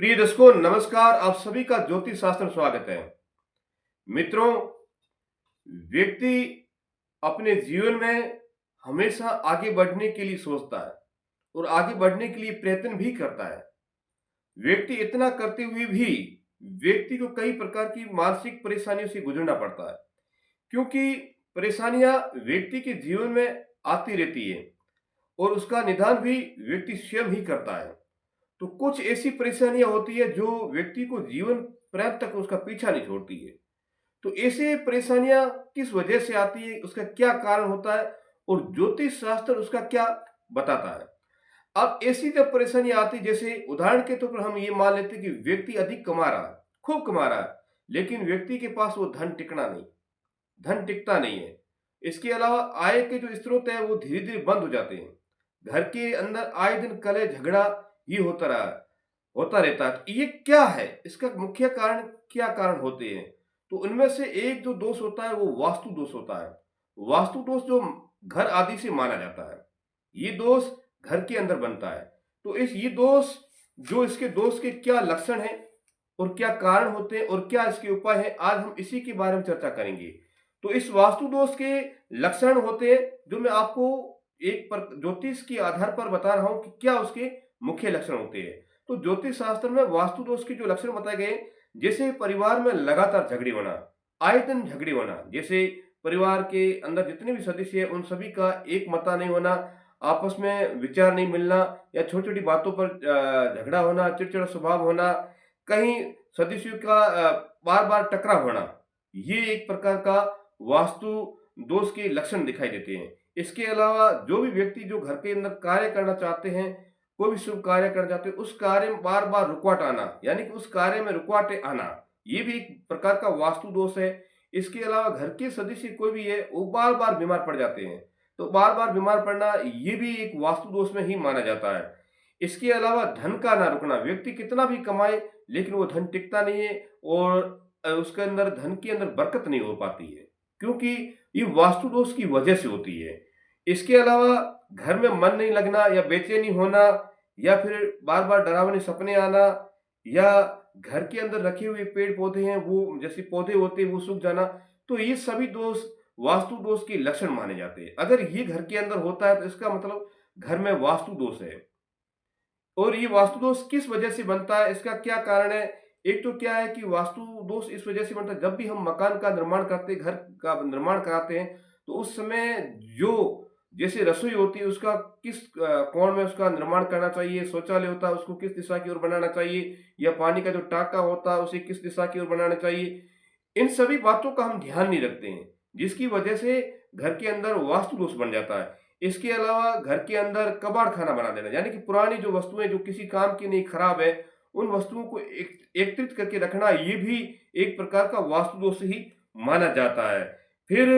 प्रिय दर्शकों नमस्कार। आप सभी का ज्योतिष शास्त्र में स्वागत है। मित्रों, व्यक्ति अपने जीवन में हमेशा आगे बढ़ने के लिए सोचता है और आगे बढ़ने के लिए प्रयत्न भी करता है। व्यक्ति इतना करते हुए भी व्यक्ति को कई प्रकार की मानसिक परेशानियों से गुजरना पड़ता है, क्योंकि परेशानियां व्यक्ति के जीवन में आती रहती है और उसका निदान भी व्यक्ति स्वयं ही करता है। तो कुछ ऐसी परेशानियां होती है जो व्यक्ति को जीवन पर्यंत तक उसका पीछा नहीं छोड़ती है। तो ऐसे परेशानियां किस वजह से आती है, उसका क्या कारण होता है और ज्योतिष शास्त्र उसका क्या बताता है। अब ऐसी जब परेशानी आती, जैसे उदाहरण के तौर पर हम ये मान लेते हैं कि व्यक्ति अधिक कमा रहा है, खूब कमा रहा है, लेकिन व्यक्ति के पास वो धन टिकता नहीं है। इसके अलावा आय के जो स्रोत है वो धीरे धीरे बंद हो जाते हैं। घर के अंदर आए दिन कलह झगड़ा ये होता रहता है। तो ये क्या है, इसका मुख्य कारण क्या कारण होते हैं? तो उनमें से एक जो दोष होता है वो वास्तु दोष होता है। वास्तु दोष जो घर आदि से माना जाता है, ये दोष घर के अंदर बनता है। तो ये दोष, जो इसके दोष के क्या लक्षण हैं और क्या कारण होते हैं और क्या इसके उपाय हैं, आज हम इसी के बारे में चर्चा करेंगे। तो इस वास्तु दोष के लक्षण होते हैं जो मैं आपको एक पर ज्योतिष के आधार पर बता रहा हूं कि क्या उसके मुख्य लक्षण होते हैं। तो ज्योतिष शास्त्र में वास्तु दोष के जो लक्षण बताए गए, जैसे परिवार में लगातार झगड़े होना, आए दिन झगड़े होना, जैसे परिवार के अंदर जितने भी सदस्य हैं उन सभी का एक मता नहीं होना, आपस में विचार नहीं मिलना या छोटी छोटी बातों पर झगड़ा होना, चिड़चिड़ा स्वभाव होना, कहीं सदस्यों का बार बार टकराव होना, ये एक प्रकार का वास्तु दोष के लक्षण दिखाई देते हैं। इसके अलावा जो भी व्यक्ति जो घर के अंदर कार्य करना चाहते हैं, कोई भी शुभ कार्य करना चाहते हैं, उस कार्य में बार बार रुकावट आना, यानी कि उस कार्य में रुकावटें आना, ये भी एक प्रकार का वास्तु दोष है। इसके अलावा घर के सदस्य कोई भी है वो बार बार बीमार पड़ जाते हैं, तो बार बार बीमार पड़ना ये भी एक वास्तु दोष में ही माना जाता है। इसके अलावा धन का ना रुकना, व्यक्ति कितना भी कमाए लेकिन वो धन टिकता नहीं है और उसके अंदर धन के अंदर बरकत नहीं हो पाती है, क्योंकि ये वास्तु दोष की वजह से होती है। इसके अलावा घर में मन नहीं लगना या बेचैनी होना या फिर बार बार डरावने सपने आना या घर के अंदर रखे हुए पेड़ पौधे हैं वो जैसे पौधे होते हैं वो सूख जाना, तो ये सभी दोष वास्तु दोष के लक्षण माने जाते हैं। अगर ये घर के अंदर होता है तो इसका मतलब घर में वास्तु दोष है। और ये वास्तु दोष किस वजह से बनता है, इसका क्या कारण है? एक तो क्या है कि वास्तु दोष इस वजह से बनता है, जब भी हम मकान का निर्माण करते हैं, घर का निर्माण कराते हैं, तो उस समय जो जैसे रसोई होती है उसका किस कोण में उसका निर्माण करना चाहिए, शौचालय होता है उसको किस दिशा की ओर बनाना चाहिए, या पानी का जो टाँका होता है उसे किस दिशा की ओर बनाना चाहिए, इन सभी बातों का हम ध्यान नहीं रखते हैं, जिसकी वजह से घर के अंदर वास्तु दोष बन जाता है। इसके अलावा घर के अंदर कबाड़ खाना बना देना, यानी कि पुरानी जो वस्तुएं जो किसी काम की नहीं, खराब है, उन वस्तुओं को एकत्रित करके रखना, ये भी एक प्रकार का वास्तु दोष ही माना जाता है। फिर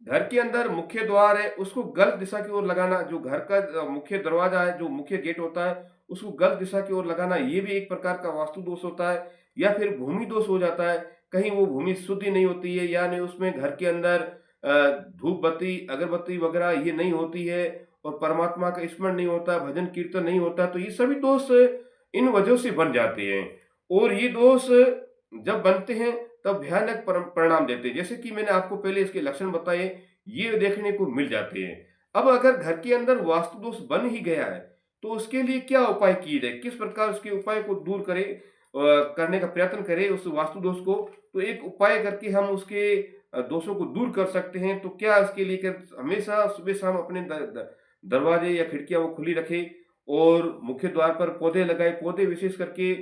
घर के अंदर मुख्य द्वार है उसको गलत दिशा की ओर लगाना, जो घर का मुख्य दरवाजा है, जो मुख्य गेट होता है उसको गलत दिशा की ओर लगाना, ये भी एक प्रकार का वास्तु दोष होता है। या फिर भूमि दोष हो जाता है, कहीं वो भूमि शुद्ध ही नहीं होती है, यानी उसमें घर के अंदर धूप बत्ती अगरबत्ती वगैरह ये नहीं होती है और परमात्मा का स्मरण नहीं होता, भजन कीर्तन नहीं होता, तो ये सभी दोष इन वजहों से बन जाते हैं। और ये दोष जब बनते हैं तब भयानक परिणाम देते हैं, जैसे कि मैंने आपको पहले इसके लक्षण बताए, ये देखने को मिल जाते हैं। अब अगर घर के अंदर वास्तु दोष बन ही गया है तो उसके लिए क्या उपाय किए जाए, किस प्रकार उसके उपाय को दूर करें, करने का प्रयत्न करें उस वास्तु दोष को, तो एक उपाय करके हम उसके दोषों को दूर कर सकते हैं। तो क्या इसके लिए हमेशा सुबह शाम अपने दरवाजे या खिड़कियां वो खुली रखें और मुख्य द्वार पर पौधे लगाए, पौधे विशेष करके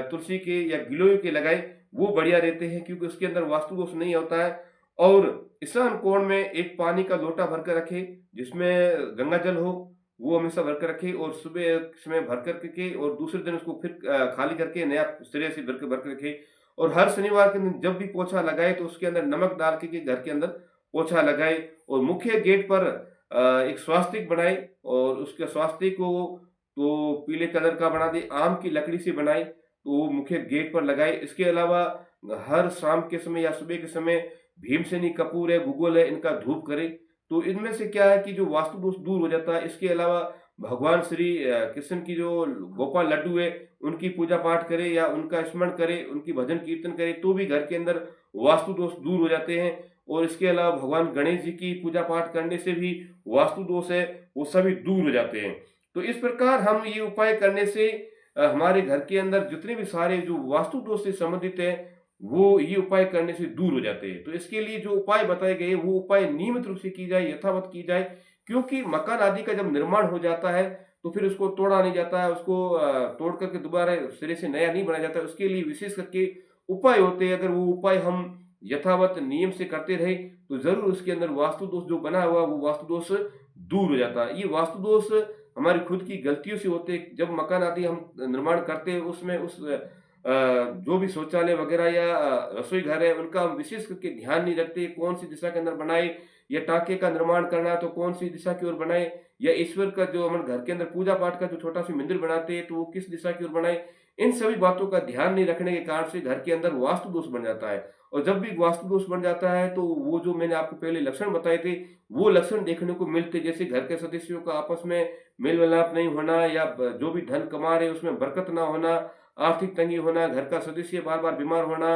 तुलसी के या गिलोय के लगाए, वो बढ़िया रहते हैं क्योंकि उसके अंदर वास्तु दोष नहीं होता है। और ईशान कोण में एक पानी का लोटा भर कर रखे जिसमें गंगा जल हो, वो हमेशा भर कर रखे और सुबह समय भर कर के और दूसरे दिन उसको फिर खाली करके नया सिरे से भर कर रखे। और हर शनिवार के दिन जब भी पोछा लगाए तो उसके अंदर नमक डाल के घर के अंदर पोछा लगाए और मुख्य गेट पर एक स्वास्तिक बनाए और उसके स्वास्तिक को तो पीले कलर का बना दे, आम की लकड़ी से बनाए तो वो मुख्य गेट पर लगाए। इसके अलावा हर शाम के समय या सुबह के समय भीमसेनी कपूर है, गूगल है, इनका धूप करे, तो इनमें से क्या है कि जो वास्तु दोष दूर हो जाता है। इसके अलावा भगवान श्री कृष्ण की जो गोपाल लड्डू है, उनकी पूजा पाठ करे या उनका स्मरण करे, उनकी भजन कीर्तन करे, तो भी घर के अंदर वास्तु दोष दूर हो जाते हैं। और इसके अलावा भगवान गणेश जी की पूजा पाठ करने से भी वास्तु दोष है, वो सभी दूर हो जाते हैं। तो इस प्रकार हम ये उपाय करने से हमारे घर के अंदर जितने भी सारे जो वास्तु दोष से संबंधित है, वो ये उपाय करने से दूर हो जाते हैं। तो इसके लिए जो उपाय बताए गए, वो उपाय नियमित रूप से की जाए, यथावत की जाए, क्योंकि मकान आदि का जब निर्माण हो जाता है, तो फिर उसको तोड़ा नहीं जाता है, उसको तोड़ करके दोबारा सिरे से नया नहीं बनाया जाता है। उसके लिए विशेष करके उपाय होते हैं। अगर वो उपाय हम यथावत नियम से करते रहे, तो ज़रूर उसके अंदर वास्तु दोष जो बना हुआ, वो वास्तु दोष दूर हो जाता है। ये वास्तु दोष हमारी खुद की गलतियों से होते हैं। जब मकान आदि हम निर्माण करते हैं, उसमें जो भी शौचालय वगैरह या रसोई घर है, उनका हम विशेष करके ध्यान नहीं रखते, कौन सी दिशा के अंदर बनाए, या टाँके का निर्माण करना है तो कौन सी दिशा की ओर बनाए, या ईश्वर का जो हम घर के अंदर पूजा पाठ का जो छोटा सा मंदिर बनाते हैं, तो वो किस दिशा की ओर बनाए। इन सभी बातों का ध्यान नहीं रखने के कारण से घर के अंदर वास्तु दोष बन जाता है। और जब भी वास्तु दोष बन जाता है, तो वो जो मैंने आपको पहले लक्षण बताए थे, वो लक्षण देखने को मिलते, जैसे घर के सदस्यों का आपस में मेल मिलाप नहीं होना, या जो भी धन कमा रहे उसमें बरकत ना होना, आर्थिक तंगी होना, घर का सदस्य बार बार बीमार होना,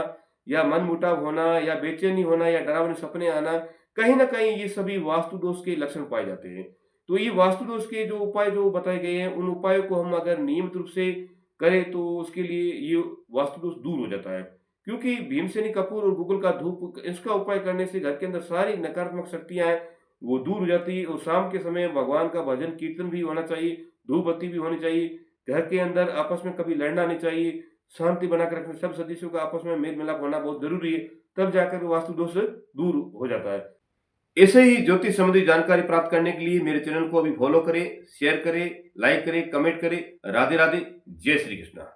या मन मुटाव होना, या बेचैनी होना, या डरावने सपने आना, कहीं ना कहीं ये सभी वास्तु दोष के लक्षण पाए जाते हैं। तो ये वास्तु दोष के जो उपाय जो बताए गए हैं, उन उपायों को हम अगर नियमित रूप से करें, तो उसके लिए ये वास्तु दोष दूर हो जाता है। क्योंकि भीमसेनी कपूर और गूगल का धूप, इसका उपाय करने से घर के अंदर सारी नकारात्मक शक्तियां हैं, वो दूर हो जाती है। और शाम के समय भगवान का भजन कीर्तन भी होना चाहिए, धूप बत्ती भी होनी चाहिए। घर के अंदर आपस में कभी लड़ना नहीं चाहिए, शांति बनाकर रखना, सब सदस्यों का आपस में मेल मिलाप होना बहुत जरूरी है। तब जाकर वो वास्तु दोष दूर हो जाता है। ऐसे ही ज्योतिष संबंधी जानकारी प्राप्त करने के लिए मेरे चैनल को अभी फॉलो करें, शेयर करें, लाइक करें, कमेंट करें। राधे राधे, जय श्री कृष्णा।